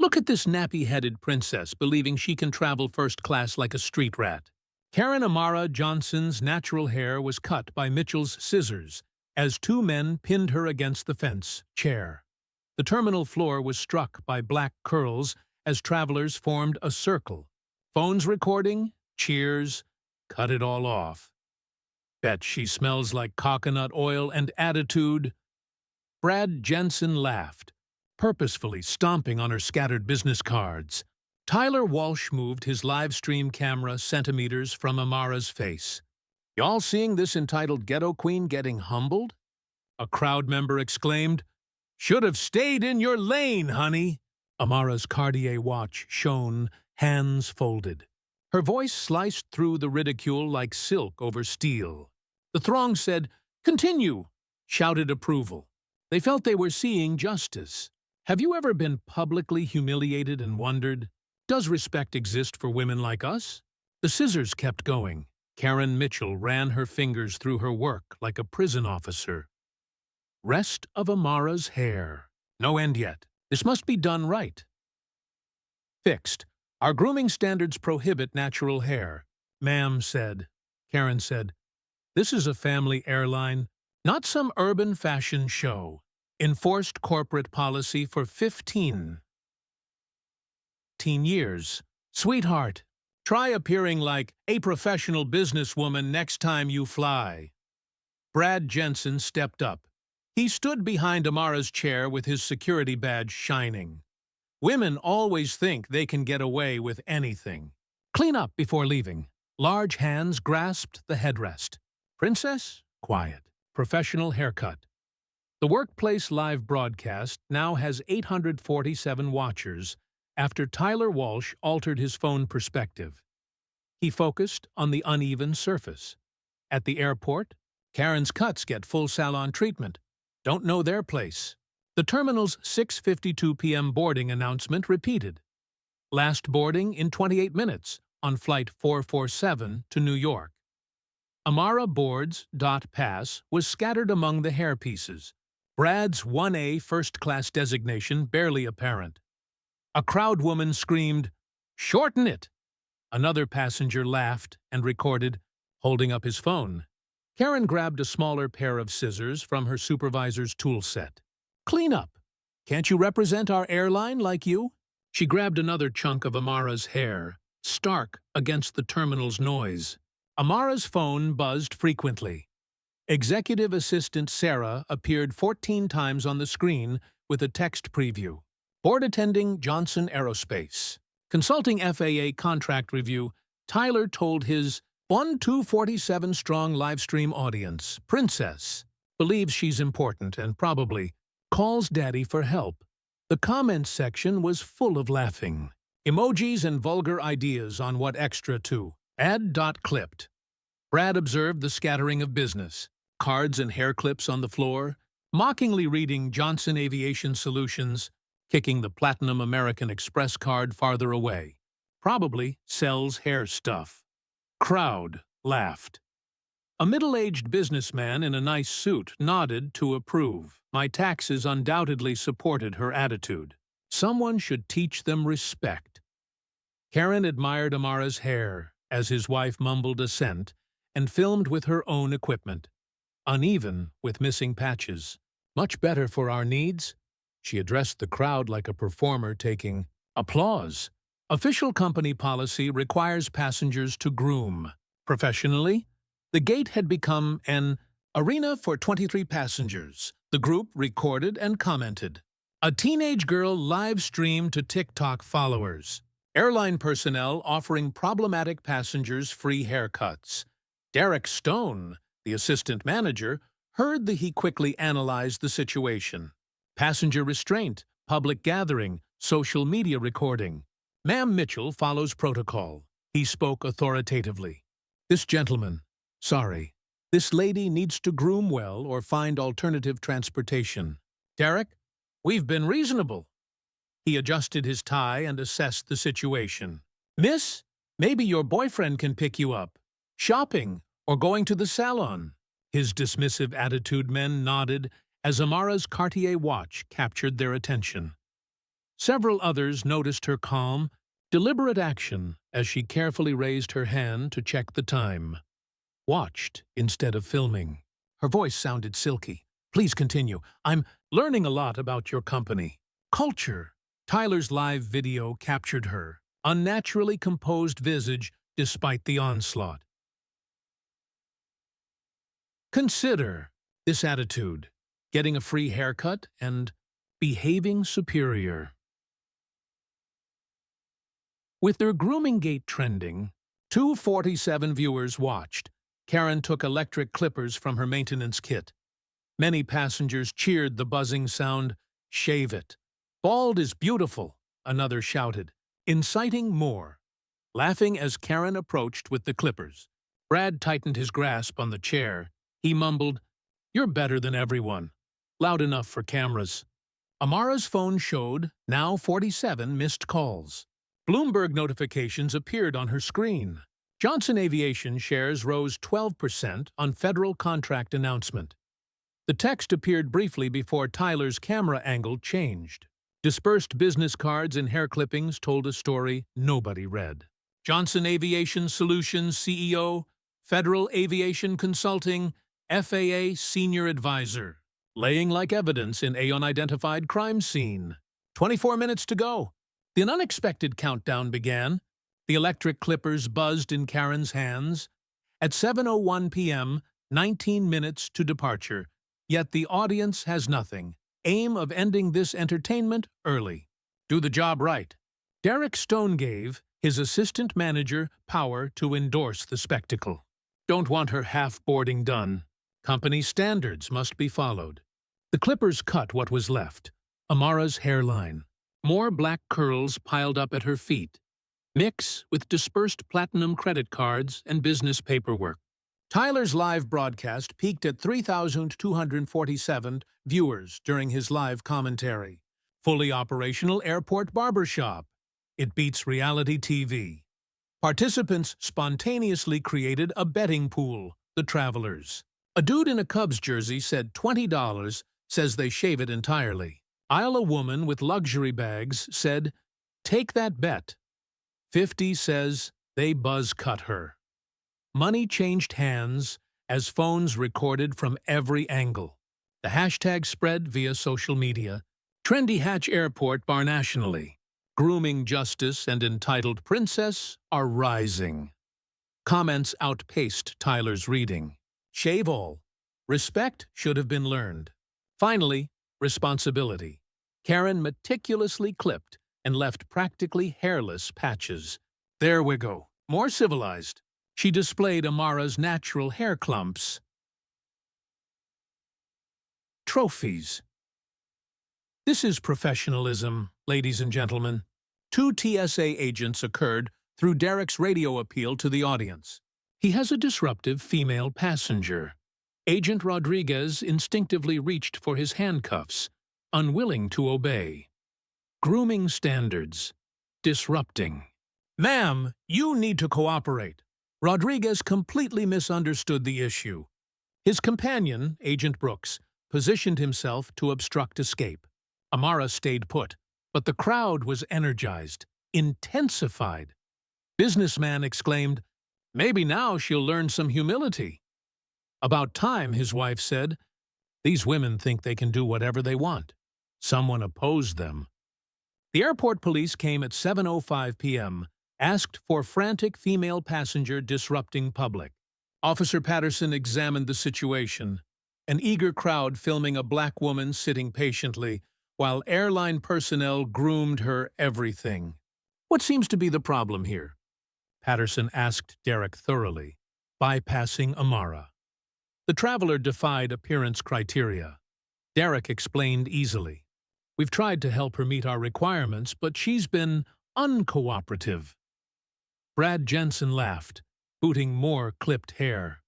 Look at this nappy-headed princess believing she can travel first class like a street rat. Karen Amara Johnson's natural hair was cut by Mitchell's scissors as two men pinned her against the fence chair. The terminal floor was struck by black curls as travelers formed a circle. Phones recording, cheers, cut it all off. Bet she smells like coconut oil and attitude. Brad Jensen laughed, purposefully stomping on her scattered business cards. Tyler Walsh moved his live stream camera centimeters from Amara's face. "Y'all seeing this entitled Ghetto Queen getting humbled?" A crowd member exclaimed. "Should have stayed in your lane, honey." Amara's Cartier watch shone, hands folded. Her voice sliced through the ridicule like silk over steel. The throng said, "Continue," shouted approval. They felt they were seeing justice. Have you ever been publicly humiliated and wondered, does respect exist for women like us? The scissors kept going. Karen Mitchell ran her fingers through her work like a prison officer. Rest of Amara's hair. No end yet. This must be done right. Fixed. Our grooming standards prohibit natural hair, ma'am said. Karen said, "This is a family airline, not some urban fashion show. Enforced corporate policy for 15 years. Sweetheart, try appearing like a professional businesswoman next time you fly." Brad Jensen stepped up. He stood behind Amara's chair with his security badge shining. Women always think they can get away with anything. Clean up before leaving. Large hands grasped the headrest. Princess, quiet. Professional haircut. The workplace live broadcast now has 847 watchers after Tyler Walsh altered his phone perspective. He focused on the uneven surface. At the airport, Karen's cuts get full salon treatment. Don't know their place. The terminal's 6:52 p.m. boarding announcement repeated. Last boarding in 28 minutes on Flight 447 to New York. Amara Board's .pass was scattered among the hairpieces. Brad's 1A first-class designation barely apparent. A crowd woman screamed, "Shorten it!" Another passenger laughed and recorded, holding up his phone. Karen grabbed a smaller pair of scissors from her supervisor's tool set. "Clean up. Can't you represent our airline like you?" She grabbed another chunk of Amara's hair, stark against the terminal's noise. Amara's phone buzzed frequently. Executive Assistant Sarah appeared 14 times on the screen with a text preview. Board attending Johnson Aerospace. Consulting FAA contract review, Tyler told his 1,247-strong livestream audience, Princess, believes she's important and probably calls Daddy for help. The comments section was full of laughing. Emojis and vulgar ideas on what extra to add. Clipped. Brad observed the scattering of business. Cards and hair clips on the floor, mockingly reading Johnson Aviation Solutions, kicking the Platinum American Express card farther away. Probably sells hair stuff. Crowd laughed. A middle-aged businessman in a nice suit nodded to approve. My taxes undoubtedly supported her attitude. Someone should teach them respect. Karen admired Amara's hair as his wife mumbled assent and filmed with her own equipment. Uneven with missing patches. Much better for our needs. She addressed the crowd like a performer taking applause. Official company policy requires passengers to groom. Professionally, the gate had become an arena for 23 passengers. The group recorded and commented. A teenage girl live-streamed to TikTok followers. Airline personnel offering problematic passengers free haircuts. Derek Stone, the assistant manager, heard that he quickly analyzed the situation. Passenger restraint, public gathering, social media recording. Ma'am Mitchell follows protocol. He spoke authoritatively. This gentleman, sorry. This lady needs to groom well or find alternative transportation. Derek, we've been reasonable. He adjusted his tie and assessed the situation. Miss, maybe your boyfriend can pick you up. Shopping or going to the salon. His dismissive attitude men nodded as Amara's Cartier watch captured their attention. Several others noticed her calm, deliberate action as she carefully raised her hand to check the time. Watched instead of filming. Her voice sounded silky. Please continue. I'm learning a lot about your company. Culture. Tyler's live video captured her unnaturally composed visage despite the onslaught. Consider this attitude, getting a free haircut and behaving superior. With their grooming gate trending, 247 viewers watched. Karen took electric clippers from her maintenance kit. Many passengers cheered the buzzing sound, "Shave it." "Bald is beautiful," another shouted, inciting more. Laughing as Karen approached with the clippers, Brad tightened his grasp on the chair. He mumbled, "You're better than everyone." Loud enough for cameras. Amara's phone showed, now 47 missed calls. Bloomberg notifications appeared on her screen. Johnson Aviation shares rose 12% on federal contract announcement. The text appeared briefly before Tyler's camera angle changed. Dispersed business cards and hair clippings told a story nobody read. Johnson Aviation Solutions CEO, Federal Aviation Consulting, FAA Senior Advisor. Laying like evidence in a unidentified crime scene. 24 minutes to go. The unexpected countdown began. The electric clippers buzzed in Karen's hands. At 7:01 p.m., 19 minutes to departure. Yet the audience has nothing. Aim of ending this entertainment early. Do the job right. Derek Stone gave his assistant manager power to endorse the spectacle. Don't want her half-boarding done. Company standards must be followed. The clippers cut what was left. Amara's hairline. More black curls piled up at her feet. Mix with dispersed platinum credit cards and business paperwork. Tyler's live broadcast peaked at 3,247 viewers during his live commentary. Fully operational airport barbershop. It beats reality TV. Participants spontaneously created a betting pool, the Travelers. A dude in a Cubs jersey said $20, says they shave it entirely. A woman with luxury bags said, "Take that bet." 50 says they buzz cut her. Money changed hands as phones recorded from every angle. The hashtag spread via social media. Trendy Hatch Airport bar nationally. Grooming justice and entitled princess are rising. Comments outpaced Tyler's reading. Shave all. Respect should have been learned. Finally, responsibility. Karen meticulously clipped and left practically hairless patches. There we go. More civilized. She displayed Amara's natural hair clumps. Trophies. This is professionalism, ladies and gentlemen. 2 TSA agents occurred through Derek's radio appeal to the audience. He has a disruptive female passenger. Agent Rodriguez instinctively reached for his handcuffs, unwilling to obey. Grooming standards. Disrupting. "Ma'am, you need to cooperate." Rodriguez completely misunderstood the issue. His companion, Agent Brooks, positioned himself to obstruct escape. Amara stayed put, but the crowd was energized, intensified. Businessman exclaimed, "Maybe now she'll learn some humility." "About time," his wife said. "These women think they can do whatever they want." Someone opposed them. The airport police came at 7:05 p.m., asked for frantic female passenger disrupting public. Officer Patterson examined the situation, an eager crowd filming a black woman sitting patiently, while airline personnel groomed her everything. "What seems to be the problem here?" Patterson asked Derek thoroughly, bypassing Amara. The traveler defied appearance criteria. Derek explained easily. "We've tried to help her meet our requirements, but she's been uncooperative." Brad Jensen laughed, booting more clipped hair.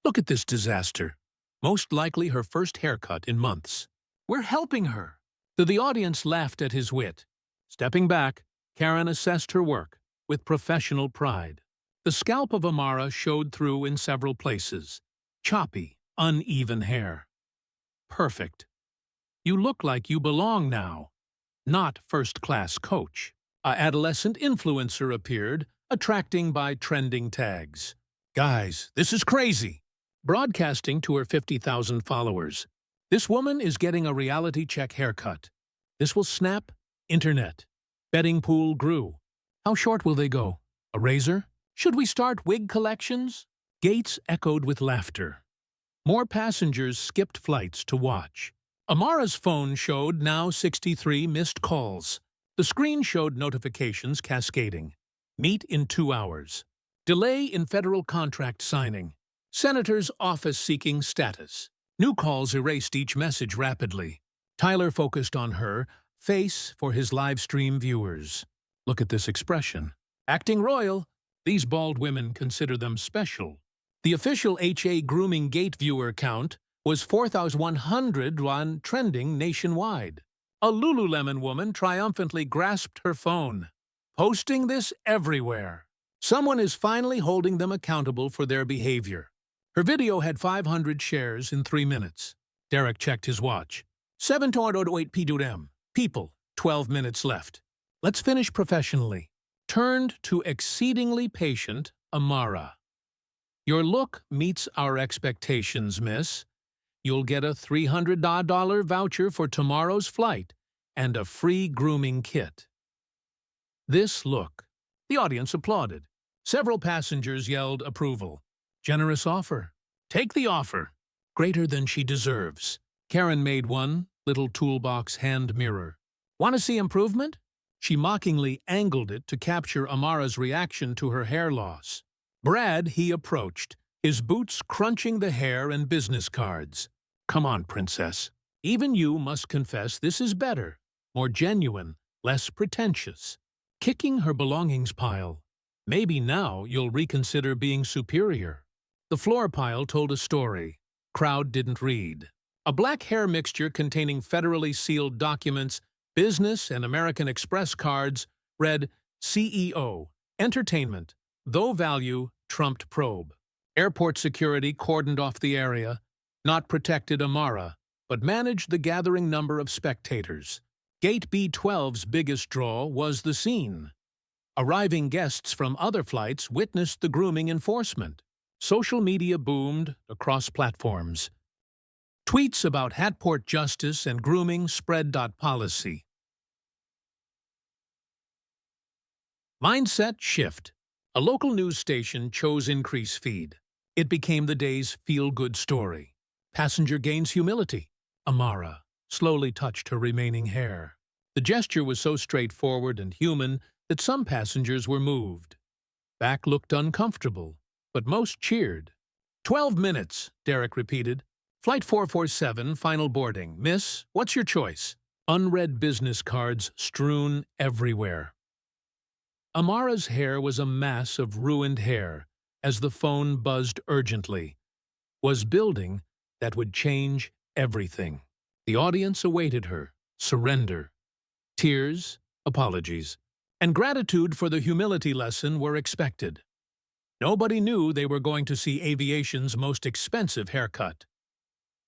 "Look at this disaster. Most likely her first haircut in months. We're helping her." The audience laughed at his wit. Stepping back, Karen assessed her work with professional pride. The scalp of Amara showed through in several places. Choppy, uneven hair. "Perfect. You look like you belong now." not first-class coach. A adolescent influencer appeared, attracting by trending tags. Guys, this is crazy! Broadcasting to her 50,000 followers. This woman is getting a reality check haircut. This will snap internet. Betting pool grew. How short will they go? A razor? Should we start wig collections? Gates echoed with laughter. More passengers skipped flights to watch. Amara's phone showed now 63 missed calls. The screen showed notifications cascading. Meet in 2 hours. Delay in federal contract signing. Senator's office seeking status. New calls erased each message rapidly. Tyler focused on her face for his live stream viewers. Look at this expression. Acting royal. These bald women consider them special. The official HA grooming gate viewer count was 4,101 trending nationwide. A Lululemon woman triumphantly grasped her phone, posting this everywhere. Someone is finally holding them accountable for their behavior. Her video had 500 shares in 3 minutes. Derek checked his watch. 7:08 p.m. People, 12 minutes left. Let's finish professionally. Turned to exceedingly patient Amara. Your look meets our expectations, miss. You'll get a $300 voucher for tomorrow's flight and a free grooming kit. This look. The audience applauded. Several passengers yelled approval. Generous offer. Take the offer. Greater than she deserves. Karen made one little toolbox hand mirror. Want to see improvement? She mockingly angled it to capture Amara's reaction to her hair loss. Brad he approached, his boots crunching the hair and business cards. Come on, princess. Even you must confess this is better, more genuine, less pretentious. Kicking her belongings pile. Maybe now you'll reconsider being superior. The floor pile told a story. Crowd didn't read. A black hair mixture containing federally sealed documents, business and American Express cards, read CEO, entertainment, though value trumped probe. Airport security cordoned off the area, not protected Amara, but managed the gathering number of spectators. Gate B12's biggest draw was the scene. Arriving guests from other flights witnessed the grooming enforcement. Social media boomed across platforms. Tweets about Hatport justice and grooming spread. Policy. Mindset shift. A local news station chose increase feed. It became the day's feel-good story. Passenger gains humility. Amara slowly touched her remaining hair. The gesture was so straightforward and human that some passengers were moved. Back looked uncomfortable, but most cheered. 12 minutes, Derek repeated. Flight 447, final boarding. Miss, what's your choice? Unread business cards strewn everywhere. Amara's hair was a mass of ruined hair as the phone buzzed urgently. Was building that would change everything. The audience awaited her. Surrender. Tears, apologies, and gratitude for the humility lesson were expected. Nobody knew they were going to see aviation's most expensive haircut.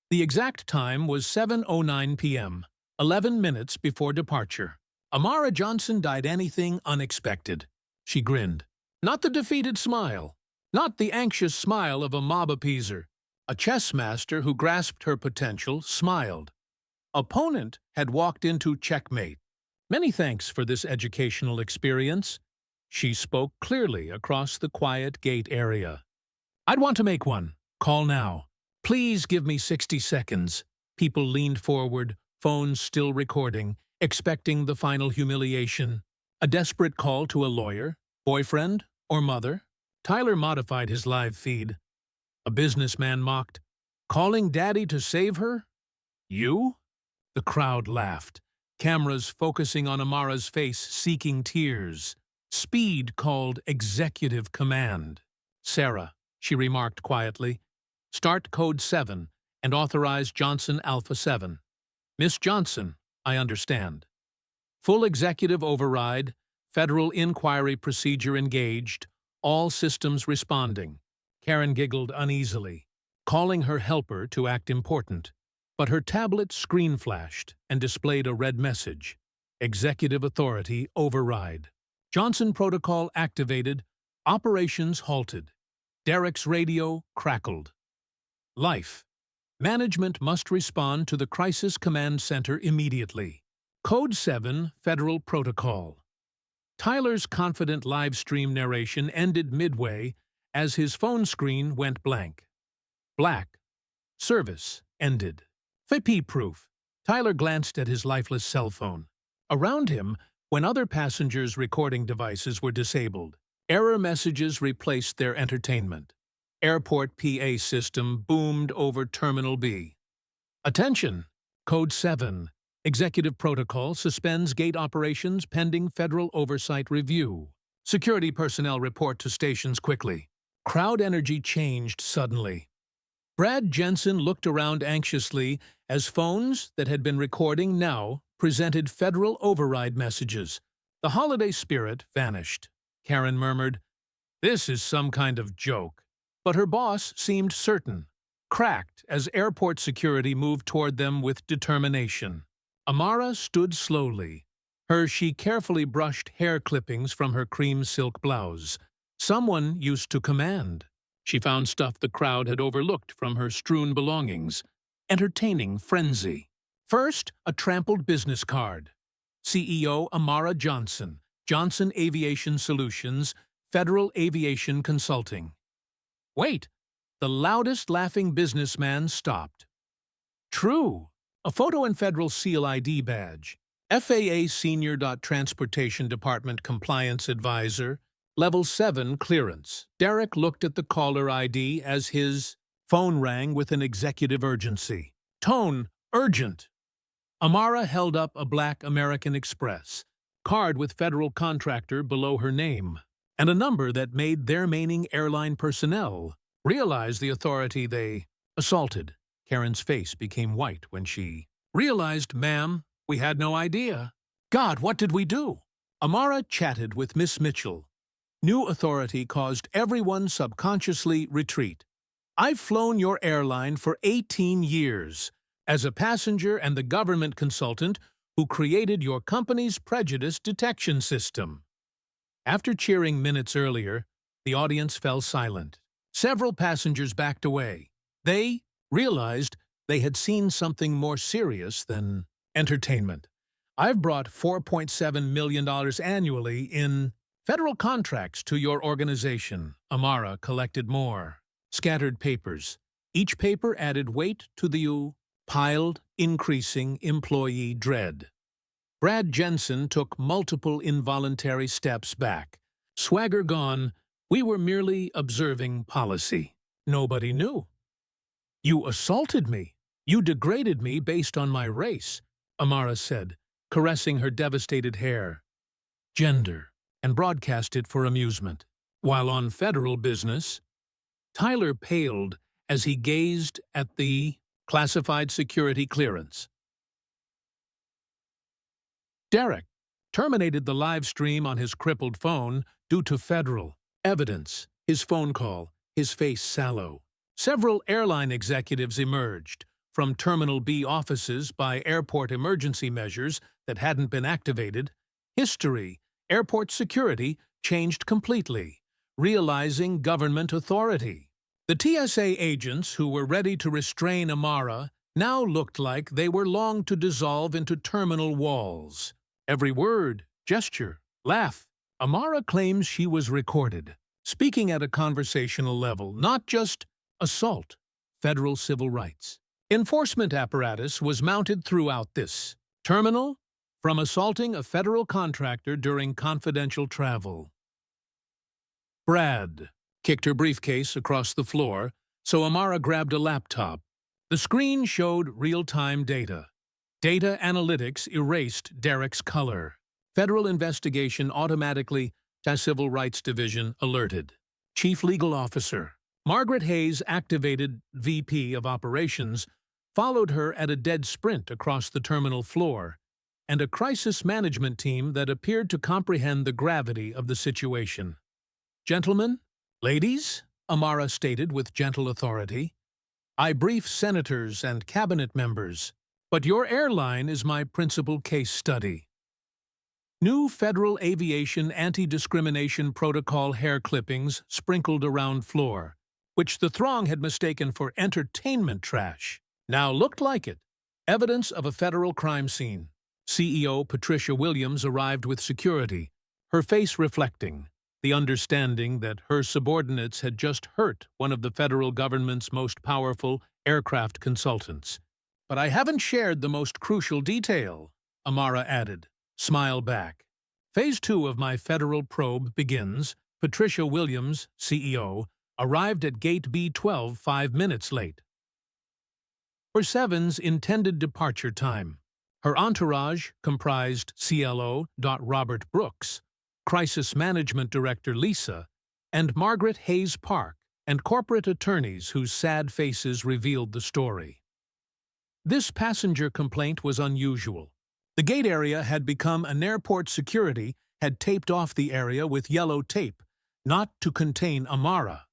The exact time was 7:09 p.m., 11 minutes before departure. Amara Johnson died anything unexpected. She grinned. Not the defeated smile. Not the anxious smile of a mob appeaser. A chess master who grasped her potential smiled. Opponent had walked into checkmate. Many thanks for this educational experience. She spoke clearly across the quiet gate area. I'd want to make one. Call now. Please give me 60 seconds. People leaned forward, phones still recording, expecting the final humiliation. A desperate call to a lawyer, boyfriend, or mother. Tyler modified his live feed. A businessman mocked, calling daddy to save her? You? The crowd laughed, cameras focusing on Amara's face, seeking tears. Speed called executive command. Sarah, she remarked quietly, start code 7 and authorize Johnson Alpha 7. Miss Johnson, I understand. Full executive override, federal inquiry procedure engaged, all systems responding. Karen giggled uneasily, calling her helper to act important. But her tablet screen flashed and displayed a red message. Executive authority override. Johnson protocol activated. Operations halted. Derek's radio crackled. Life. Management must respond to the Crisis Command Center immediately. Code 7 Federal Protocol. Tyler's confident live stream narration ended midway as his phone screen went blank. Black. Service ended. FIP-proof. Tyler glanced at his lifeless cell phone. Around him, when other passengers' recording devices were disabled, error messages replaced their entertainment. Airport PA system boomed over Terminal B. Attention! Code 7. Executive Protocol suspends gate operations pending federal oversight review. Security personnel report to stations quickly. Crowd energy changed suddenly. Brad Jensen looked around anxiously as phones that had been recording now presented federal override messages. The holiday spirit vanished. Karen murmured, "This is some kind of joke." But her boss seemed certain, cracked as airport security moved toward them with determination. Amara stood slowly. She carefully brushed hair clippings from her cream silk blouse. Someone used to command. She found stuff the crowd had overlooked from her strewn belongings. Entertaining frenzy. First, a trampled business card. CEO Amara Johnson, Johnson Aviation Solutions, Federal Aviation Consulting. Wait! The loudest laughing businessman stopped. True! A photo and Federal SEAL ID badge. FAA Senior Transportation Department Compliance Advisor, Level 7 clearance. Derek looked at the caller ID as his phone rang with an executive urgency. Tone, urgent. Amara held up a black American Express, card with federal contractor below her name, and a number that made their remaining airline personnel realize the authority they assaulted. Karen's face became white when she realized, "Ma'am, we had no idea. God, what did we do?" Amara chatted with Miss Mitchell. New authority caused everyone subconsciously retreat. "I've flown your airline for 18 years, as a passenger and the government consultant who created your company's prejudice detection system." After cheering minutes earlier, the audience fell silent. Several passengers backed away. They realized they had seen something more serious than entertainment. "I've brought $4.7 million annually in federal contracts to your organization." Amara collected more. Scattered papers. Each paper added weight to the piled, increasing employee dread. Brad Jensen took multiple involuntary steps back. Swagger gone, we were merely observing policy. Nobody knew. "You assaulted me. You degraded me based on my race," Amara said, caressing her devastated hair. "Gender," and broadcast it for amusement. While on federal business, Tyler paled as he gazed at the classified security clearance. Derek terminated the live stream on his crippled phone due to federal evidence. His phone call, his face sallow. Several airline executives emerged from Terminal B offices by airport emergency measures that hadn't been activated. History, airport security changed completely, realizing government authority. The TSA agents who were ready to restrain Amara now looked like they were long to dissolve into terminal walls. Every word, gesture, laugh. Amara claims she was recorded, speaking at a conversational level, not just assault, federal civil rights. Enforcement apparatus was mounted throughout this terminal, from assaulting a federal contractor during confidential travel. Brad kicked her briefcase across the floor, so Amara grabbed a laptop. The screen showed real-time data. Data analytics erased Derek's color. Federal investigation automatically to Civil Rights Division alerted. Chief Legal Officer Margaret Hayes, activated VP of Operations, followed her at a dead sprint across the terminal floor, and a crisis management team that appeared to comprehend the gravity of the situation. "Gentlemen, ladies," Amara stated with gentle authority, "I brief senators and cabinet members, but your airline is my principal case study. New federal aviation anti-discrimination protocol hair clippings sprinkled around floor, which the throng had mistaken for entertainment trash, now looked like it. Evidence of a federal crime scene. CEO Patricia Williams arrived with security, her face reflecting the understanding that her subordinates had just hurt one of the federal government's most powerful aircraft consultants. "But I haven't shared the most crucial detail," Amara added. "Smile back. Phase 2 of my federal probe begins." Patricia Williams, CEO, arrived at Gate B12 5 minutes late. For Seven's intended departure time. Her entourage comprised CLO. Robert Brooks, Crisis Management Director Lisa, and Margaret Hayes Park, and corporate attorneys whose sad faces revealed the story. This passenger complaint was unusual. The gate area had become an airport. Security had taped off the area with yellow tape, not to contain Amara.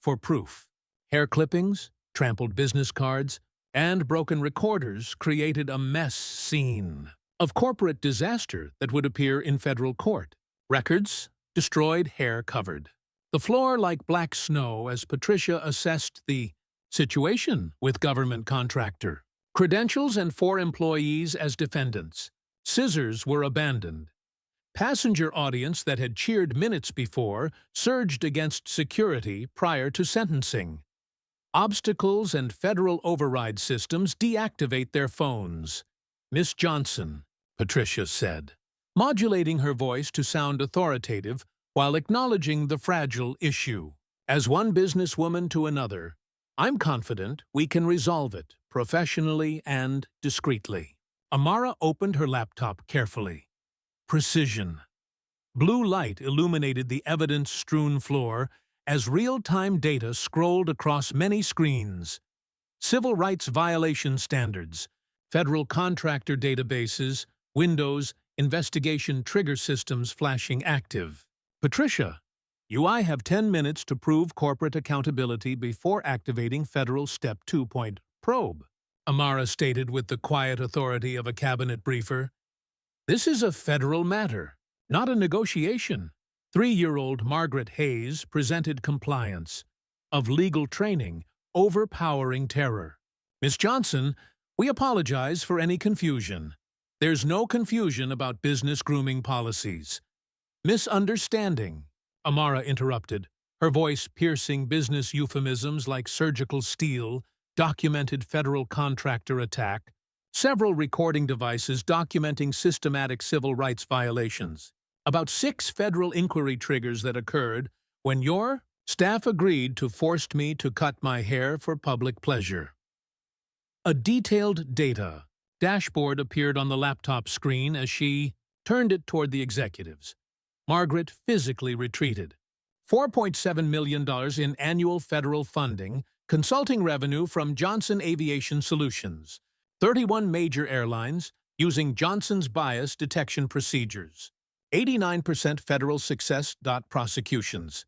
For proof, hair clippings, trampled business cards, and broken recorders created a mess scene of corporate disaster that would appear in federal court. Records, destroyed, hair covered. The floor like black snow as Patricia assessed the situation with government contractor. Credentials and 4 employees as defendants. Scissors were abandoned. Passenger audience that had cheered minutes before surged against security prior to sentencing. Obstacles and federal override systems deactivate their phones. "Miss Johnson," Patricia said, modulating her voice to sound authoritative while acknowledging the fragile issue. "As one businesswoman to another, I'm confident we can resolve it professionally and discreetly." Amara opened her laptop carefully. Precision. Blue light illuminated the evidence-strewn floor as real-time data scrolled across many screens. Civil rights violation standards, federal contractor databases, Windows, investigation trigger systems flashing active. "Patricia, I have 10 minutes to prove corporate accountability before activating federal Step 2 probe," Amara stated with the quiet authority of a cabinet briefer. "This is a federal matter, not a negotiation." 3-year-old Margaret Hayes presented compliance of legal training, overpowering terror. "Miss Johnson, we apologize for any confusion. There's no confusion about business grooming policies." "Misunderstanding," Amara interrupted, her voice piercing business euphemisms like surgical steel, documented federal contractor attack, several recording devices documenting systematic civil rights violations. About 6 federal inquiry triggers that occurred when your staff agreed to force me to cut my hair for public pleasure. A detailed data dashboard appeared on the laptop screen as she turned it toward the executives. Margaret physically retreated. $4.7 million in annual federal funding, consulting revenue from Johnson Aviation Solutions, 31 major airlines using Johnson's bias detection procedures. 89% federal success. Prosecutions.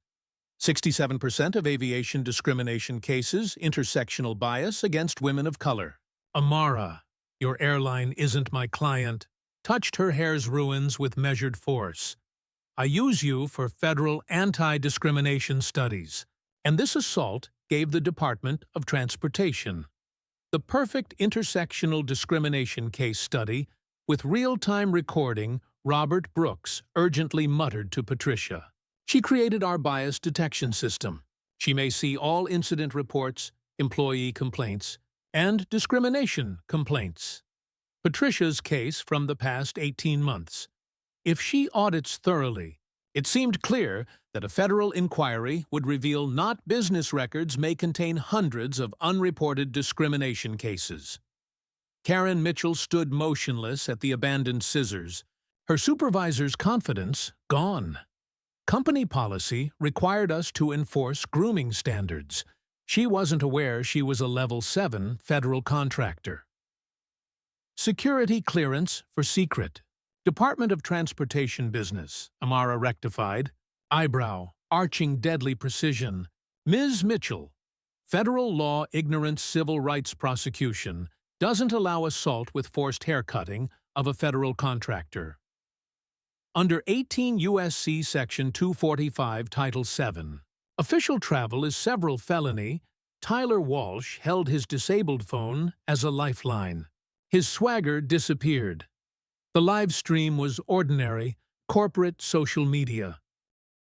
67% of aviation discrimination cases, intersectional bias against women of color. Amara, your airline isn't my client, touched her hair's ruins with measured force. I use you for federal anti-discrimination studies, and this assault gave the Department of Transportation the perfect intersectional discrimination case study with real-time recording. Robert Brooks urgently muttered to Patricia. She created our bias detection system. She may see all incident reports, employee complaints, and discrimination complaints. Patricia's case from the past 18 months. If she audits thoroughly, it seemed clear that a federal inquiry would reveal not business records may contain hundreds of unreported discrimination cases. Karen Mitchell stood motionless at the abandoned scissors, her supervisor's confidence gone. Company policy required us to enforce grooming standards. She wasn't aware she was a Level 7 federal contractor. Security clearance for secret. Department of Transportation business, Amara rectified. Eyebrow, arching deadly precision. Ms. Mitchell, federal law ignorant civil rights prosecution doesn't allow assault with forced haircutting of a federal contractor. Under 18 U.S.C. Section 245, Title 7, official travel is several felony, Tyler Walsh held his disabled phone as a lifeline. His swagger disappeared. The live stream was ordinary, corporate social media.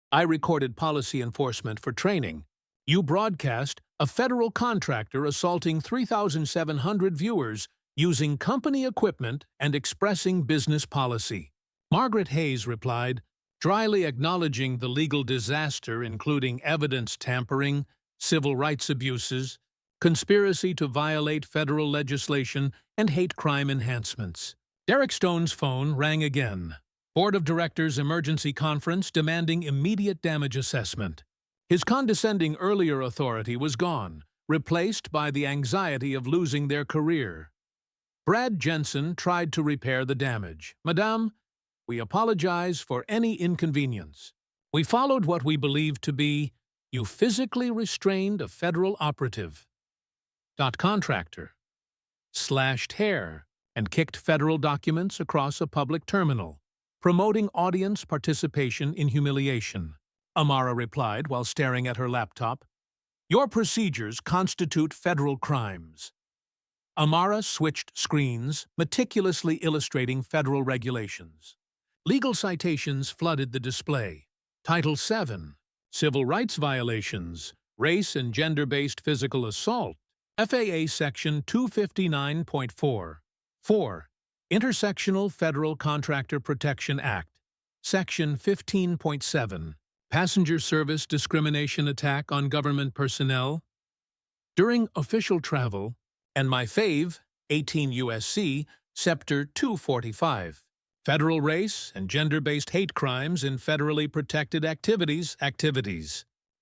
I recorded policy enforcement for training. You broadcast a federal contractor assaulting 3,700 viewers using company equipment and expressing business policy. Margaret Hayes replied, dryly acknowledging the legal disaster including evidence tampering, civil rights abuses, conspiracy to violate federal legislation, and hate crime enhancements. Derek Stone's phone rang again. Board of Directors emergency conference demanding immediate damage assessment. His condescending earlier authority was gone, replaced by the anxiety of losing their career. Brad Jensen tried to repair the damage. Madame, we apologize for any inconvenience. We followed what we believed to be, you physically restrained a federal operative. Contractor. Slashed hair and kicked federal documents across a public terminal, promoting audience participation in humiliation. Amara replied while staring at her laptop. Your procedures constitute federal crimes. Amara switched screens, meticulously illustrating federal regulations. Legal citations flooded the display. Title 7, Civil Rights Violations, Race and Gender-Based Physical Assault, FAA Section 259.4. 4. Intersectional Federal Contractor Protection Act, Section 15.7, Passenger Service Discrimination Attack on Government Personnel. During official travel, and my fave, 18 U.S.C., Scepter 245. Federal race and gender-based hate crimes in federally protected activities.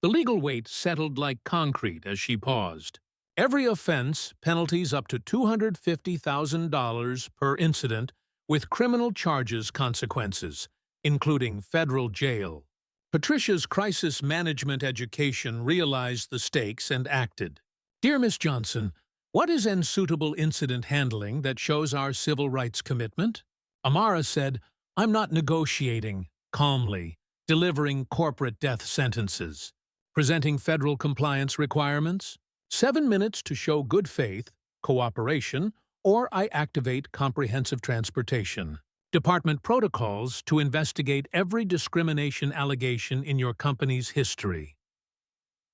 The legal weight settled like concrete as she paused. Every offense, penalties up to $250,000 per incident, with criminal charges consequences, including federal jail. Patricia's crisis management education realized the stakes and acted. Dear Miss Johnson, what is unsuitable incident handling that shows our civil rights commitment? Amara said, I'm not negotiating, calmly, delivering corporate death sentences, presenting federal compliance requirements, 7 minutes to show good faith, cooperation, or I activate comprehensive transportation. Department protocols to investigate every discrimination allegation in your company's history.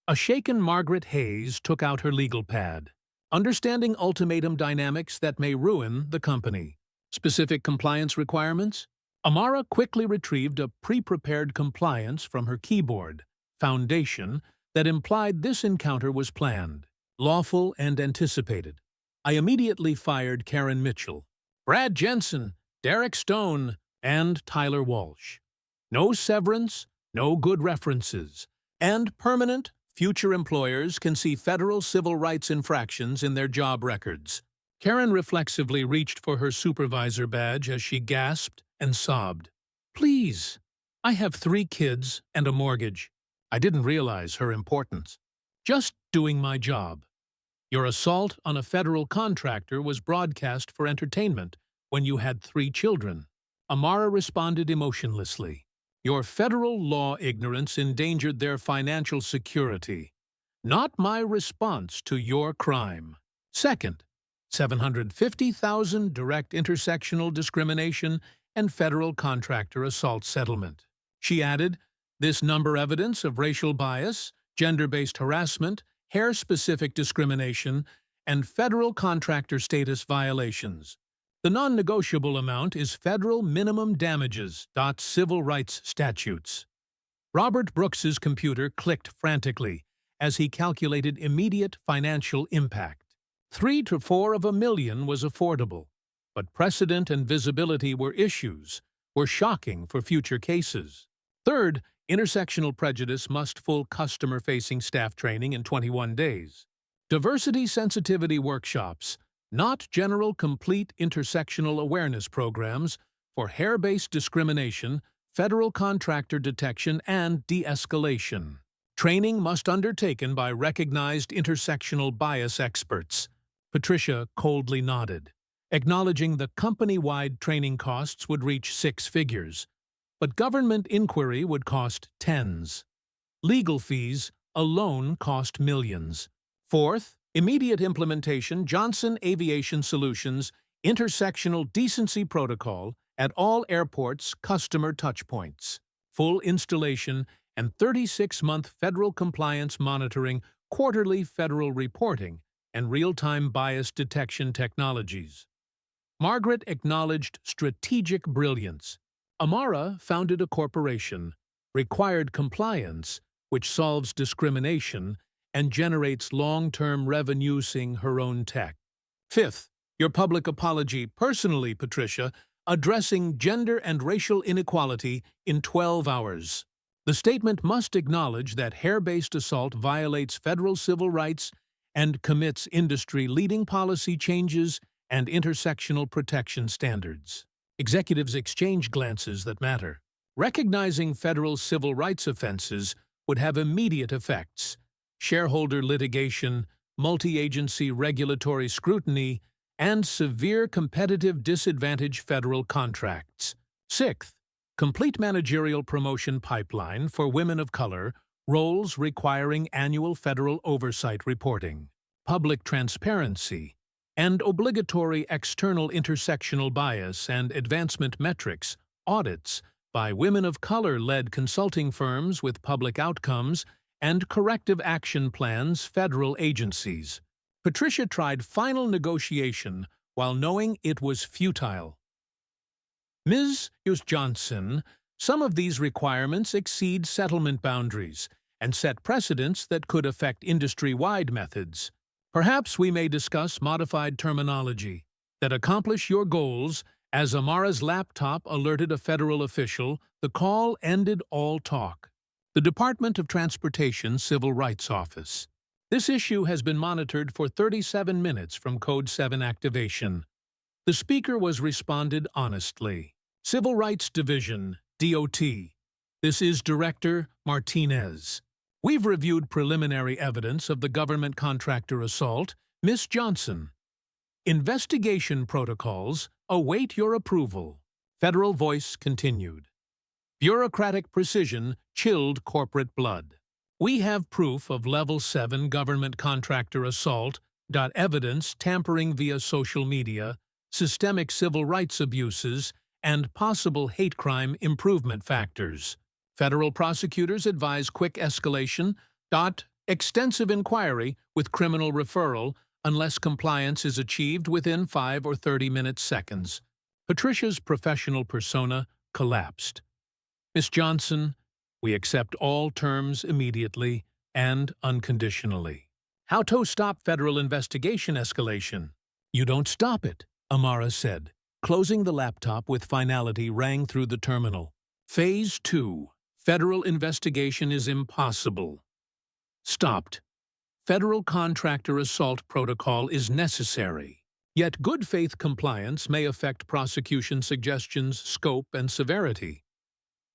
A shaken Margaret Hayes took out her legal pad, understanding ultimatum dynamics that may ruin the company. Specific compliance requirements? Amara quickly retrieved a pre-prepared compliance from her keyboard, foundation, that implied this encounter was planned, lawful and anticipated. I immediately fired Karen Mitchell, Brad Jensen, Derek Stone, and Tyler Walsh. No severance, no good references, and permanent, future employers can see federal civil rights infractions in their job records. Karen reflexively reached for her supervisor badge as she gasped and sobbed. Please, I have 3 kids and a mortgage. I didn't realize her importance. Just doing my job. Your assault on a federal contractor was broadcast for entertainment when you had 3 children. Amara responded emotionlessly. Your federal law ignorance endangered their financial security. Not my response to your crime. Second, 750,000 direct intersectional discrimination and federal contractor assault settlement. She added, this number evidence of racial bias, gender-based harassment, hair-specific discrimination, and federal contractor status violations. The non-negotiable amount is federal minimum damages. Civil rights statutes. Robert Brooks's computer clicked frantically as he calculated immediate financial impact. 3 to 4 of a million was affordable, but precedent and visibility were shocking for future cases. Third, intersectional prejudice must full customer-facing staff training in 21 days. Diversity sensitivity workshops, not general complete intersectional awareness programs for hair-based discrimination, federal contractor detection, and de-escalation. Training must undertaken by recognized intersectional bias experts. Patricia coldly nodded, acknowledging the company-wide training costs would reach 6 figures. but government inquiry would cost tens. Legal fees alone cost millions. Fourth, immediate implementation Johnson Aviation Solutions intersectional decency protocol at all airports' customer touchpoints. Full installation and 36-month federal compliance monitoring, quarterly federal reporting, and real-time bias detection technologies. Margaret acknowledged strategic brilliance. Amara founded a corporation, required compliance, which solves discrimination and generates long-term revenue using her own tech. Fifth, your public apology personally, Patricia, addressing gender and racial inequality in 12 hours. The statement must acknowledge that hair-based assault violates federal civil rights and commits industry-leading policy changes and intersectional protection standards. Executives exchange glances that matter. Recognizing federal civil rights offenses would have immediate effects: shareholder litigation, multi-agency regulatory scrutiny, and severe competitive disadvantage federal contracts. Sixth, complete managerial promotion pipeline for women of color, roles requiring annual federal oversight reporting, public transparency, and obligatory external intersectional bias and advancement metrics audits by women of color-led consulting firms with public outcomes and corrective action plans federal agencies. Patricia tried final negotiation while knowing it was futile. Ms. Johnson, some of these requirements exceed settlement boundaries and set precedents that could affect industry-wide methods. Perhaps we may discuss modified terminology that accomplish your goals. As Amara's laptop alerted a federal official, the call ended all talk. The Department of Transportation Civil Rights Office. This issue has been monitored for 37 minutes from Code 7 activation. The speaker was responded honestly. Civil Rights Division, DOT. This is Director Martinez. We've reviewed preliminary evidence of the government contractor assault, Ms. Johnson. Investigation protocols await your approval. Federal voice continued. Bureaucratic precision chilled corporate blood. We have proof of Level 7 government contractor assault, evidence tampering via social media, systemic civil rights abuses, and possible hate crime improvement factors. Federal prosecutors advise quick escalation, extensive inquiry with criminal referral unless compliance is achieved within 5 or 30 seconds. Patricia's professional persona collapsed. Ms. Johnson, we accept all terms immediately and unconditionally. How to stop federal investigation escalation? You don't stop it, Amara said. Closing the laptop with finality rang through the terminal. Phase 2. Federal investigation is impossible. Stopped. Federal contractor assault protocol is necessary. Yet good faith compliance may affect prosecution suggestions' scope and severity.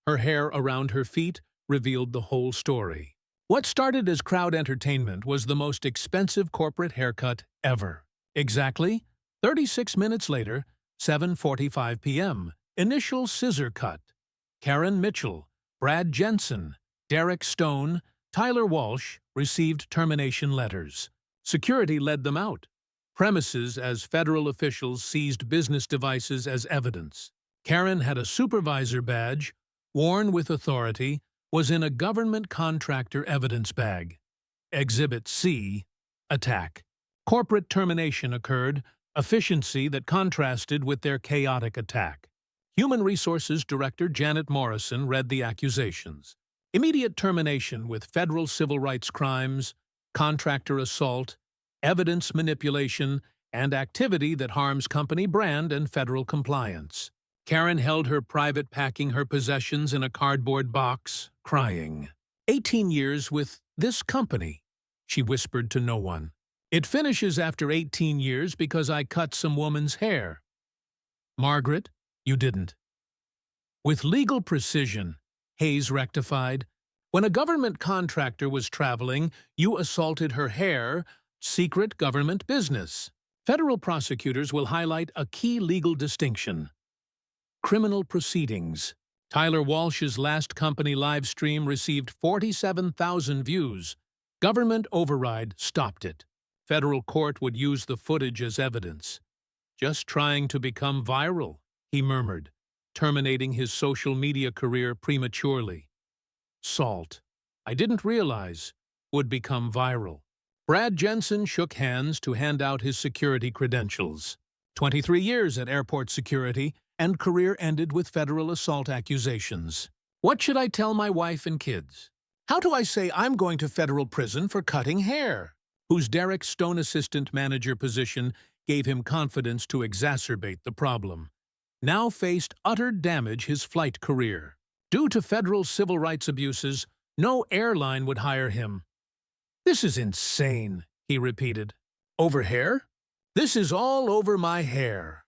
Her hair around her feet revealed the whole story. What started as crowd entertainment was the most expensive corporate haircut ever. Exactly 36 minutes later, 7:45 p.m., initial scissor cut. Karen Mitchell, Brad Jensen, Derek Stone, Tyler Walsh received termination letters. Security led them out. Premises as federal officials seized business devices as evidence. Karen had a supervisor badge, worn with authority, was in a government contractor evidence bag. Exhibit C. Attack. Corporate termination occurred, efficiency that contrasted with their chaotic attack. Human Resources Director Janet Morrison read the accusations. Immediate termination with federal civil rights crimes, contractor assault, evidence manipulation, and activity that harms company brand and federal compliance. Karen held her private packing her possessions in a cardboard box, crying. 18 years with this company, she whispered to no one. It finishes after 18 years because I cut some woman's hair. Margaret, you didn't. With legal precision, Hayes rectified. When a government contractor was traveling, you assaulted her hair, secret government business. Federal prosecutors will highlight a key legal distinction. Criminal proceedings, Tyler Walsh's last company live stream received 47,000 views. Government override stopped it. Federal court would use the footage as evidence. "Just trying to become viral," he murmured, terminating his social media career prematurely. Salt, I didn't realize, would become viral. Brad Jensen shook hands to hand out his security credentials. 23 years at airport security, and career ended with federal assault accusations. What should I tell my wife and kids? How do I say I'm going to federal prison for cutting hair? Whose Derek Stone assistant manager position gave him confidence to exacerbate the problem. Now faced utter damage his flight career. Due to federal civil rights abuses, no airline would hire him. "This is insane," he repeated. "Over hair? This is all over my hair."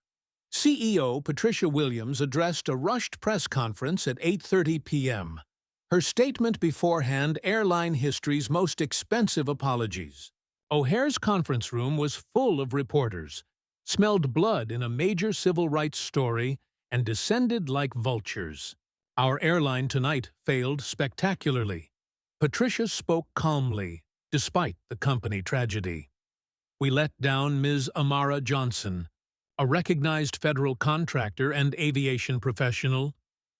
CEO Patricia Williams addressed a rushed press conference at 8:30 p.m. Her statement beforehand airline history's most expensive apologies. O'Hare's conference room was full of reporters, smelled blood in a major civil rights story, and descended like vultures. "Our airline tonight failed spectacularly." Patricia spoke calmly, despite the company tragedy. "We let down Ms. Amara Johnson, a recognized federal contractor and aviation professional.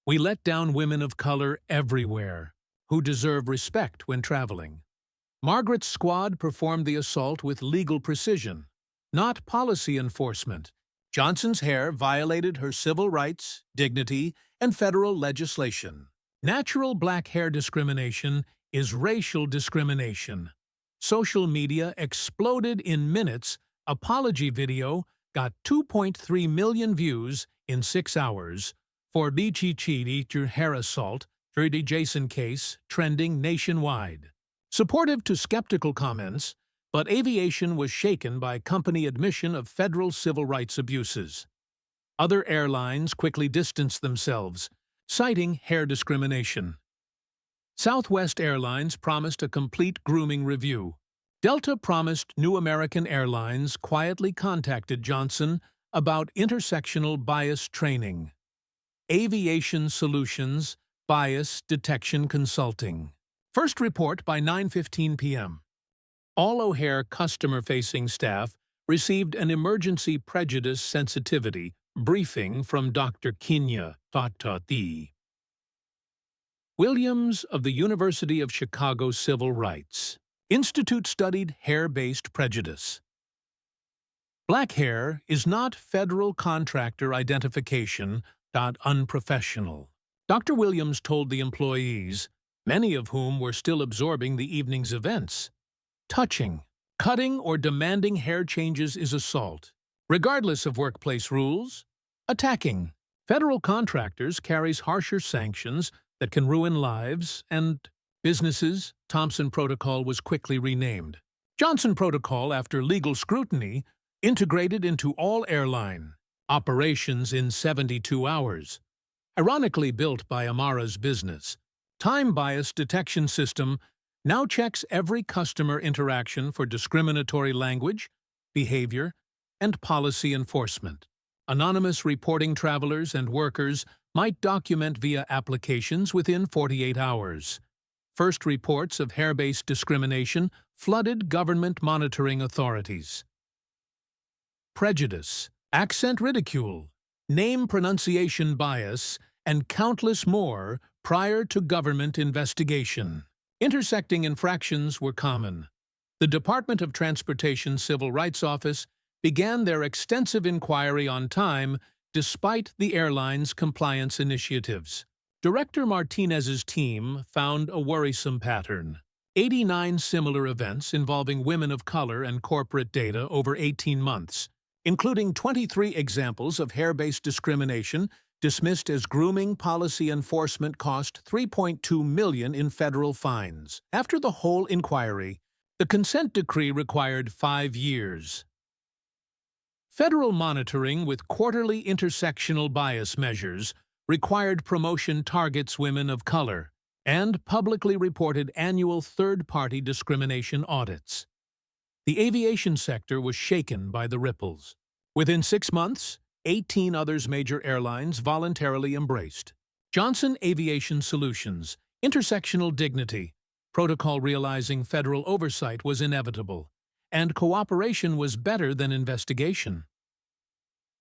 We let down women of color everywhere, who deserve respect when traveling. Margaret's squad performed the assault with legal precision, not policy enforcement. Johnson's hair violated her civil rights, dignity, and federal legislation. Natural black hair discrimination is racial discrimination." Social media exploded in minutes. Apology video got 2.3 million views in 6 hours. For Bichichidi hair assault, 30 Jason case trending nationwide. Supportive to skeptical comments, but aviation was shaken by company admission of federal civil rights abuses. Other airlines quickly distanced themselves, citing hair discrimination. Southwest Airlines promised a complete grooming review. Delta promised New American Airlines quietly contacted Johnson about intersectional bias training. Aviation Solutions Bias Detection Consulting. First report by 9:15 p.m. All O'Hare customer-facing staff received an emergency prejudice sensitivity briefing from Dr. Kinya Tatati. Williams of the University of Chicago Civil Rights Institute studied hair-based prejudice. Black hair is not federal contractor identification. Unprofessional. Dr. Williams told the employees, many of whom were still absorbing the evening's events. Touching, cutting, or demanding hair changes is assault, regardless of workplace rules. Attacking federal contractors carries harsher sanctions that can ruin lives and businesses. Thompson Protocol was quickly renamed. Johnson Protocol, after legal scrutiny, integrated into all airline operations in 72 hours. Ironically built by Amara's business, time bias detection system now checks every customer interaction for discriminatory language, behavior, and policy enforcement. Anonymous reporting travelers and workers might document via applications within 48 hours. First reports of hair-based discrimination flooded government monitoring authorities. Prejudice, accent ridicule, name pronunciation bias, and countless more prior to government investigation. Intersecting infractions were common. The Department of Transportation Civil Rights Office began their extensive inquiry on time despite the airline's compliance initiatives. Director Martinez's team found a worrisome pattern. 89 similar events involving women of color and corporate data over 18 months, including 23 examples of hair-based discrimination dismissed as grooming policy enforcement cost $3.2 million in federal fines. After the whole inquiry, the consent decree required 5 years. Federal monitoring with quarterly intersectional bias measures required promotion targets women of color and publicly reported annual third-party discrimination audits. The aviation sector was shaken by the ripples. Within 6 months, 18 others major airlines voluntarily embraced. Johnson Aviation Solutions, intersectional dignity. Protocol realizing federal oversight was inevitable, and cooperation was better than investigation.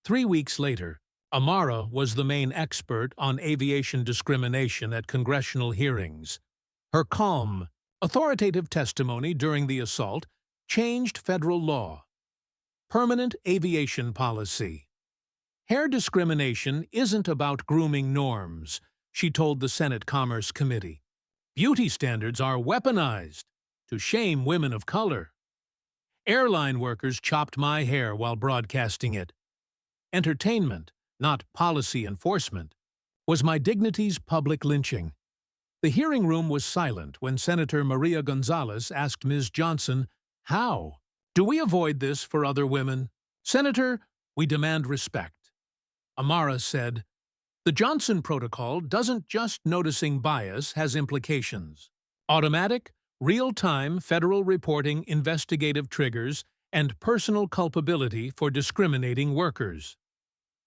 3 weeks later, Amara was the main expert on aviation discrimination at congressional hearings. Her calm, authoritative testimony during the assault changed federal law. Permanent aviation policy. Hair discrimination isn't about grooming norms, she told the Senate Commerce Committee. Beauty standards are weaponized to shame women of color. Airline workers chopped my hair while broadcasting it. Entertainment, not policy enforcement, was my dignity's public lynching. The hearing room was silent when Senator Maria Gonzalez asked Ms. Johnson, "How? Do we avoid this for other women?" "Senator, we demand respect." Amara said, "The Johnson Protocol doesn't just noticing bias has implications. Automatic, real-time federal reporting investigative triggers and personal culpability for discriminating workers."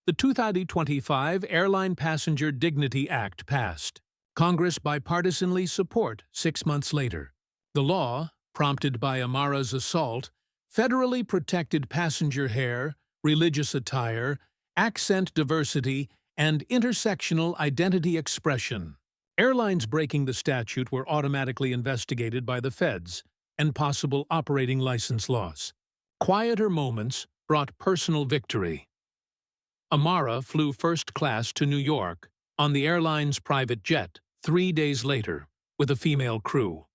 The 2025 Airline Passenger Dignity Act passed. Congress bipartisanly support 6 months later. The law, prompted by Amara's assault, federally protected passenger hair, religious attire, accent diversity, and intersectional identity expression. Airlines breaking the statute were automatically investigated by the feds, and possible operating license loss. Quieter moments brought personal victory. Amara flew first class to New York on the airline's private jet 3 days later with a female crew.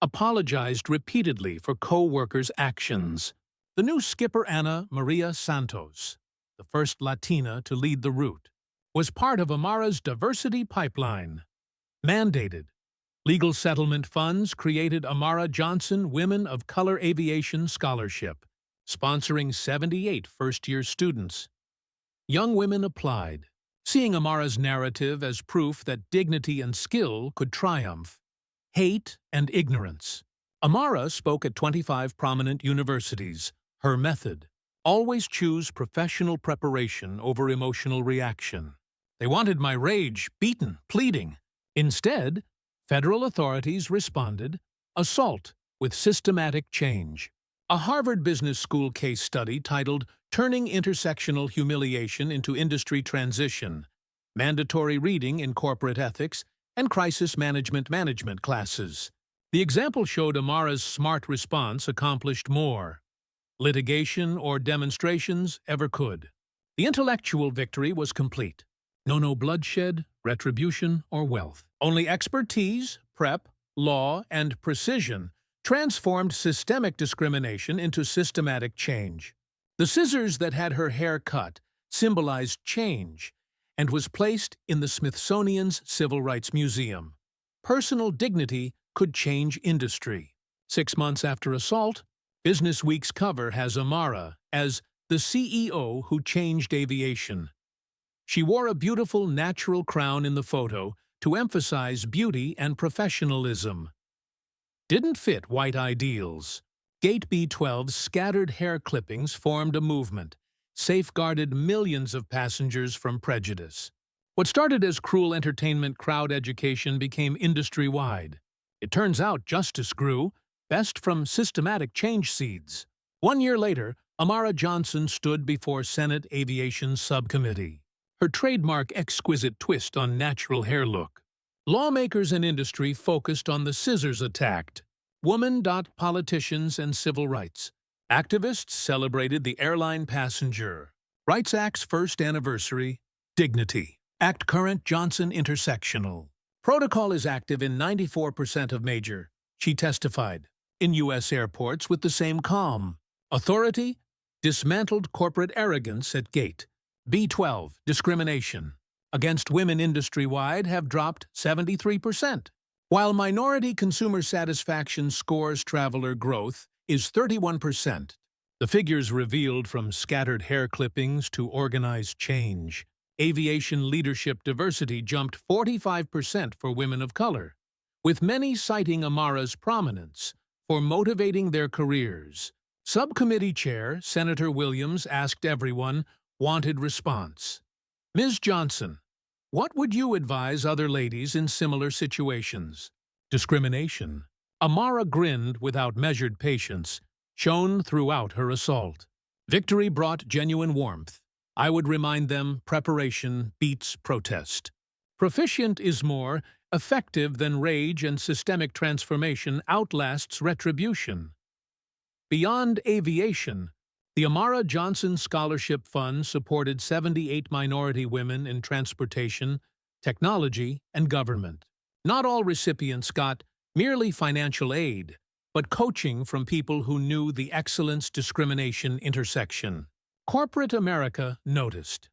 Apologized repeatedly for co-workers' actions. The new skipper Ana Maria Santos, the first Latina to lead the route, was part of Amara's diversity pipeline. Mandated. Legal settlement funds created Amara Johnson Women of Color Aviation Scholarship, sponsoring 78 first-year students. Young women applied, seeing Amara's narrative as proof that dignity and skill could triumph. Hate and ignorance. Amara spoke at 25 prominent universities. Her method: always choose professional preparation over emotional reaction. They wanted my rage, beaten, pleading. Instead, federal authorities responded: assault with systematic change. A Harvard Business School case study titled Turning Intersectional Humiliation into Industry Transition, mandatory reading in corporate ethics and crisis management classes. The example showed Amara's smart response accomplished more litigation or demonstrations ever could. The intellectual victory was complete. No bloodshed, retribution, or wealth. Only expertise, prep, law, and precision transformed systemic discrimination into systematic change. The scissors that had her hair cut symbolized change and was placed in the Smithsonian's Civil Rights Museum. Personal dignity could change industry. 6 months after assault, Business Week's cover has Amara as the CEO who changed aviation. She wore a beautiful natural crown in the photo to emphasize beauty and professionalism. Didn't fit white ideals. Gate B12's scattered hair clippings formed a movement, safeguarded millions of passengers from prejudice. What started as cruel entertainment crowd education became industry-wide. It turns out justice grew, best from systematic change seeds. 1 year later, Amara Johnson stood before Senate Aviation Subcommittee. Her trademark exquisite twist on natural hair look. Lawmakers and industry focused on the scissors attacked. Woman. Politicians and civil rights. Activists celebrated the Airline Passenger Rights Act's first anniversary. Dignity. Act current Johnson intersectional. Protocol is active in 94% of major, she testified, in U.S. airports with the same calm. Authority? Dismantled corporate arrogance at gate. B12, discrimination against women industry-wide have dropped 73%, while minority consumer satisfaction scores traveler growth is 31%. The figures revealed from scattered hair clippings to organized change. Aviation leadership diversity jumped 45% for women of color, with many citing Amara's prominence for motivating their careers. Subcommittee Chair Senator Williams asked everyone, wanted response. Ms. Johnson, What would you advise other ladies in similar situations? Discrimination. Amara grinned without measured patience, shown throughout her assault. Victory brought genuine warmth. I would remind them preparation beats protest. Proficient is more effective than rage, and systemic transformation outlasts retribution. Beyond aviation, the Amara Johnson Scholarship Fund supported 78 minority women in transportation, technology, and government. Not all recipients got merely financial aid, but coaching from people who knew the excellence-discrimination intersection. Corporate America noticed.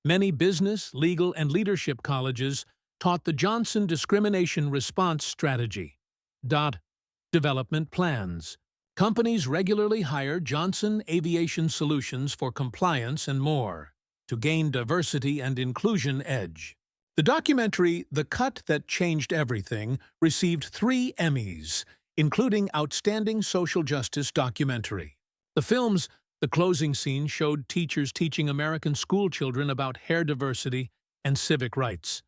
Many business, legal, and leadership colleges taught the Johnson Discrimination Response Strategy. Development plans. Companies regularly hire Johnson Aviation Solutions for compliance and more, to gain diversity and inclusion edge. The documentary The Cut That Changed Everything received 3 Emmys, including Outstanding Social Justice Documentary. The film's The closing scene showed teachers teaching American schoolchildren about hair diversity and civic rights,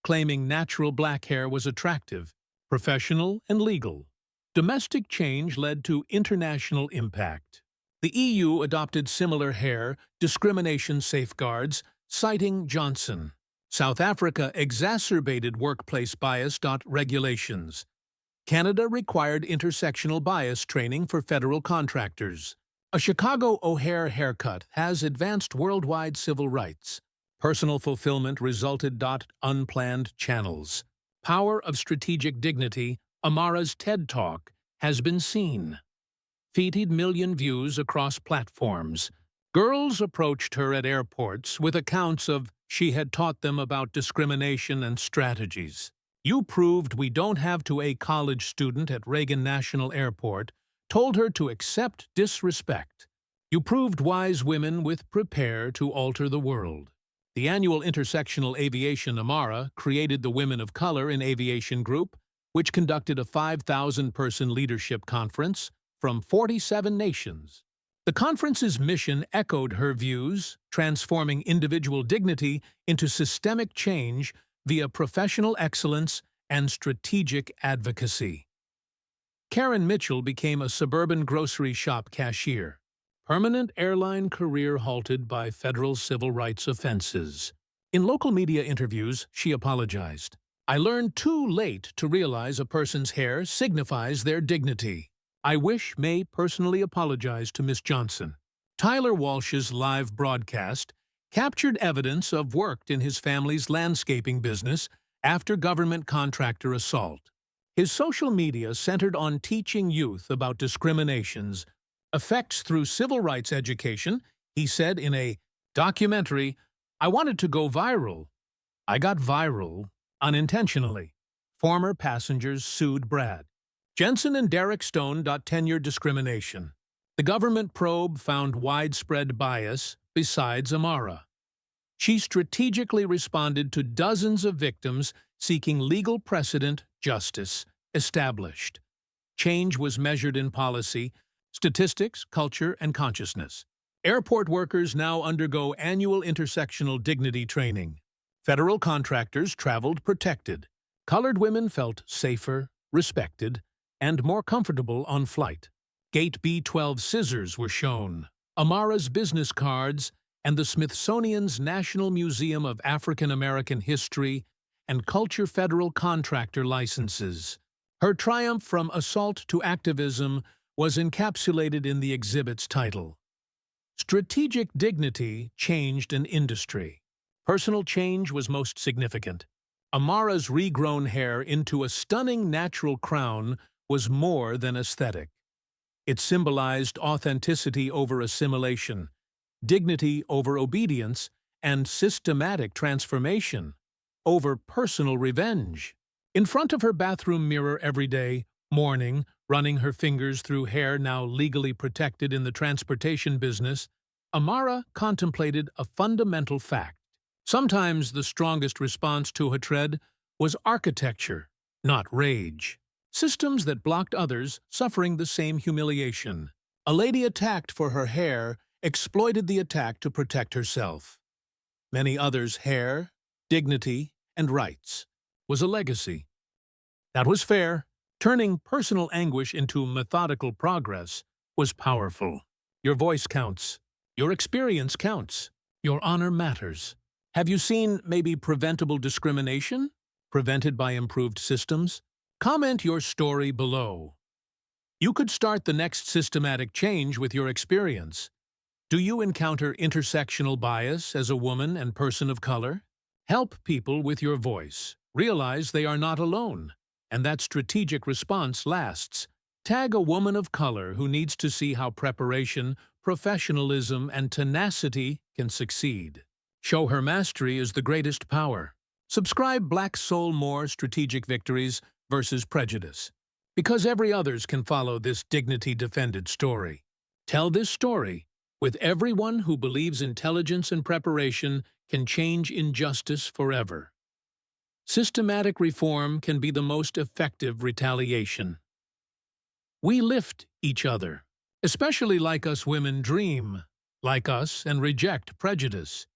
claiming natural black hair was attractive, professional, and legal. Domestic change led to international impact. The EU adopted similar hair discrimination safeguards, citing Johnson. South Africa exacerbated workplace bias. Regulations. Canada required intersectional bias training for federal contractors. A Chicago O'Hare haircut has advanced worldwide civil rights. Personal fulfillment resulted. Unplanned channels. Power of strategic dignity. Amara's TED Talk has been seen. Feted million views across platforms. Girls approached her at airports with accounts of she had taught them about discrimination and strategies. You proved we don't have to. A college student at Reagan National Airport told her to accept disrespect. You proved wise women with prepare to alter the world. The annual Intersectional Aviation Amara created the Women of Color in Aviation Group, which conducted a 5,000-person leadership conference from 47 nations. The conference's mission echoed her views, transforming individual dignity into systemic change via professional excellence and strategic advocacy. Karen Mitchell became a suburban grocery shop cashier. Permanent airline career halted by federal civil rights offenses. In local media interviews, she apologized. I learned too late to realize a person's hair signifies their dignity. I wish May personally apologize to Miss Johnson. Tyler Walsh's live broadcast captured evidence of worked in his family's landscaping business after government contractor assault. His social media centered on teaching youth about discrimination's effects through civil rights education. He said in a documentary, "I wanted to go viral. I got viral unintentionally." Former passengers sued Brad Jensen and Derek Stone. Tenure discrimination. The government probe found widespread bias besides Amara. She strategically responded to dozens of victims seeking legal precedent. Justice established. Change was measured in policy, statistics, culture, and consciousness. Airport workers now undergo annual intersectional dignity training. Federal contractors traveled protected. Colored women felt safer, respected, and more comfortable on flight. Gate B12 scissors were shown. Amara's business cards and the Smithsonian's National Museum of African American History and Culture federal contractor licenses. Her triumph from assault to activism was encapsulated in the exhibit's title. Strategic dignity changed an industry. Personal change was most significant. Amara's regrown hair into a stunning natural crown was more than aesthetic. It symbolized authenticity over assimilation, dignity over obedience, and systematic transformation over personal revenge. In front of her bathroom mirror every day, morning, running her fingers through hair now legally protected in the transportation business, Amara contemplated a fundamental fact. Sometimes the strongest response to hatred was architecture, not rage. Systems that blocked others suffering the same humiliation. A lady attacked for her hair exploited the attack to protect herself. Many others' hair dignity, and rights was a legacy. That was fair. Turning personal anguish into methodical progress was powerful. Your voice counts. Your experience counts. Your honor matters. Have you seen maybe preventable discrimination? Prevented by improved systems? Comment your story below. You could start the next systematic change with your experience. Do you encounter intersectional bias as a woman and person of color? Help people with your voice. Realize they are not alone, and that strategic response lasts. Tag a woman of color who needs to see how preparation, professionalism, and tenacity can succeed. Show her mastery is the greatest power. Subscribe Black Soul More Strategic Victories versus Prejudice, because every others can follow this dignity-defended story. Tell this story with everyone who believes intelligence and preparation can change injustice forever. Systematic reform can be the most effective retaliation. We lift each other, especially like us women dream, like us and reject prejudice.